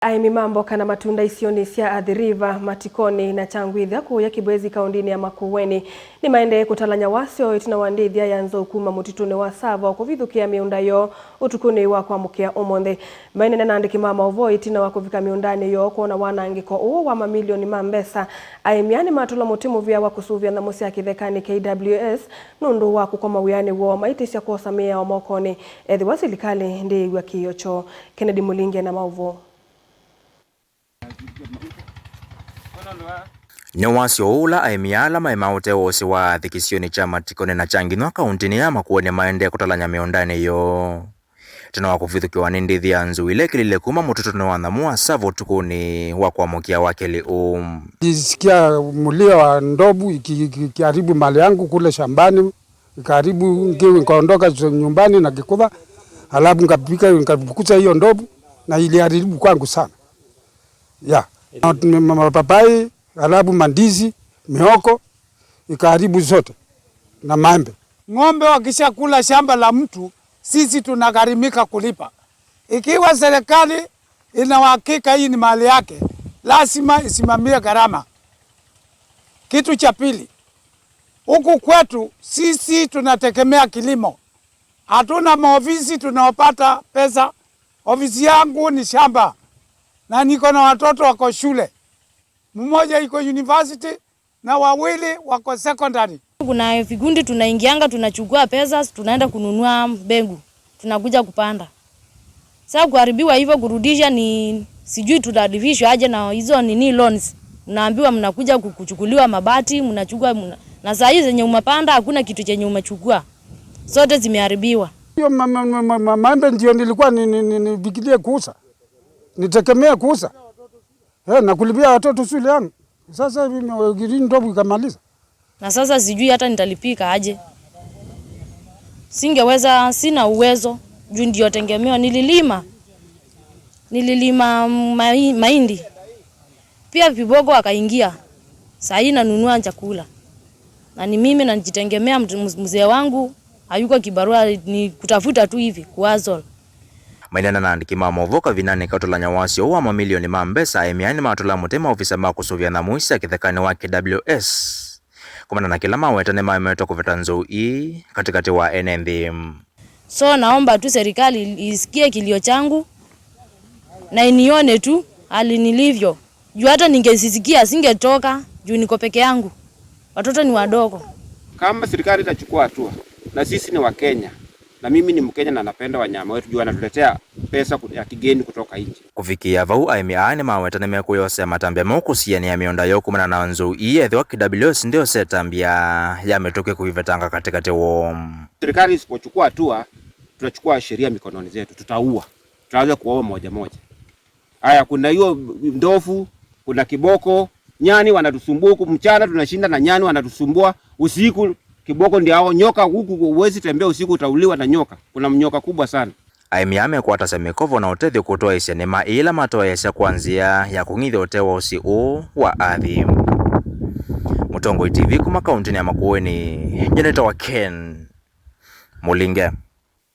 Aimi mambo kana matunda isioni cia Athi River, Matikoni na Changwitha kuya Kibwezi kaundini ya Makueni ni maende kutalanya wasio itina wandithia ya nzo kuma mutituni wa Savo kuvithukia miunda yo utukuni wa kwamukia umonthe. Maine na andiki mama ovo itina wa kuvika miundani yo kuona wanangiko uo wa mamilioni ma mbesa. Aimiani matula mutimu vya wa kusuvia na musi ya kithekani KWS nundu wa kukoma wiani wo maitisha kuosamia wa mokoni ethi wa silikali ndi igwa kiyocho. Kennedy Mulinge na mauvo. Nyawasio ula aimiala maimaute wose wa thikisioni cha Matikoni na Changwitha kauntini ya Makueni maende kutalanya miundani yo. Tena wakuvithukiwa ni ndithi ya nzu ile kilile kuma mututuni wa Thamu wa Savo tukuni wa kwamukia wake liu. Nilisikia mulio wa ndovu ikiharibu mali yangu kule shambani, ikaharibu nikaondoka nyumbani na kikuva, halafu nikafukuza hiyo ndovu na iliharibu kwangu sana. Mapapai, halafu mandizi, mioko, ikaharibu zote na maembe. Ng'ombe wakisha kula shamba la mtu, sisi tunagharimika kulipa. Ikiwa serikali ina uhakika hii ni mali yake, lazima isimamie gharama. Kitu cha pili, huku kwetu sisi tunategemea kilimo. Hatuna maofisi tunaopata pesa. Ofisi yangu ni shamba. Na niko na watoto wako shule. Mmoja iko university na wawili wako secondary. Kuna vikundi tunaingianga, tunachukua pesa, tunaenda kununua mbegu, tunakuja kupanda. Sasa kuharibiwa hivyo kurudisha ni sijui tutadivishwa aje na hizo nini loans. Mnaambiwa mnakuja kuchukuliwa mabati, mnachukua na saa hizi zenye umepanda hakuna kitu chenye umechukua. Zote zimeharibiwa. Hiyo maembe ndio nilikuwa nibikilie kuuza. Nitegemea kuuza. Na kulipia watoto shule yangu. Sasa hivi ndovu ikamaliza. Na sasa sijui hata nitalipika aje. Singeweza, sina uwezo. Juu ndio tegemeo nililima mahindi. Pia vibogo wakaingia. Saa hii nanunua chakula. Na ni mimi najitegemea, mzee wangu hayuko kibarua, ni kutafuta tu hivi kuazol. Maina na andiki mama voka vinane katolanya wasio wa mamilioni ma mbesa aimiani matula mutema ofisa ma kusuvia na muisi ya kithekani wa KWS. Kumana na kila mawetane maemeto kuveta nzou ii katikati wa NND. So naomba tu serikali isikie kilio changu na inione tu hali nilivyo. Juu hata ningesisikia singetoka juu niko peke yangu. Watoto ni wadogo. Kama serikali itachukua hatua na sisi ni wa Kenya. Na mimi ni Mkenya na napenda wanyama wetu juu anatuletea pesa ya kigeni kutoka nje. Kufikia vau aimiani mawetane meku yose matambia mokusiani ya mionda yo kumana na nzou ii ethi wa KWS ndio setambia ya metoke kuivetanga katikati wo. Serikali isipochukua hatua, tutachukua sheria mikononi zetu, tutaua. Tutaanza kuua moja moja. Haya, kuna hiyo ndovu, kuna kiboko, nyani wanatusumbua huku mchana tunashinda na nyani wanatusumbua usiku. Kiboko ndio hao, nyoka huku uwezi tembea usiku utauliwa na nyoka. Kuna mnyoka kubwa sana. Aimiame kwa tasemikovo na utethi kutoa isianema ila matoa yasha kuanzia ya kungithi otewa usi u wa Athi. Mutongoi TV kuma kauntini ya Makueni. Jeneta wa Ken Mulinge.